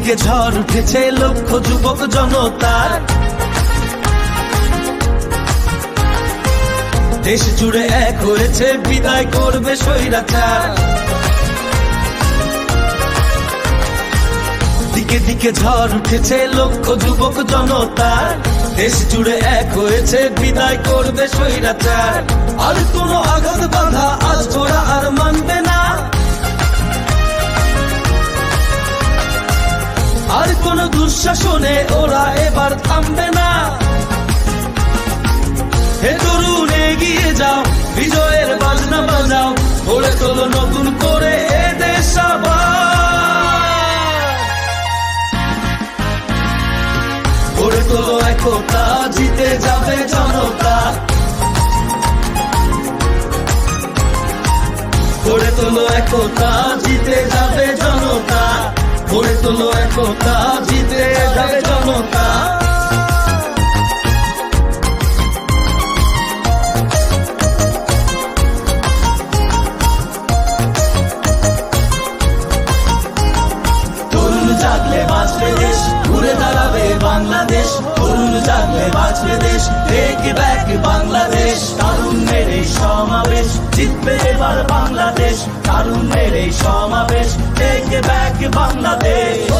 দিকে ঝড় উঠেছে লক্ষ যুবক জনতার, দেশ জুড়ে এক হয়েছে বিদায় করবে স্বৈরাচার। দিকে দিকে ঝড় উঠেছে লক্ষ যুবক জনতার, দেশ জুড়ে এক হয়েছে বিদায় করবে স্বৈরাচার। আর কোনো আঘাত বাধা আজ ওরা আর মানবে না, আর কোন দুঃশাসনে ওরা এবার থামবে না। হে তরুণ এগিয়ে যাও, বিজয়ের বাজনা বাজাও, গড়ে তোলো নতুন করে এ দেশ আবার। গড়ে তোলো একতা, জিতে যাবে জনতা। গড়ে তোলো একতা, জিতে যাবে জনতা। গড়ে তোলো একতা, জিতে যাবে জনতা। তরুণ জাগলে বাঁচবে দেশ, ঘুরে দাঁড়াবে বাংলাদেশ। তরুণ জাগলে বাঁচবে দেশ, টেক ব্যাক বাংলাদেশ। তারুণ্যের এই সমাবেশ, জিতবে এবার বাংলাদেশ। তারুণ্যের এই সমাবেশ, টেক ব্যাক বাংলাদেশ।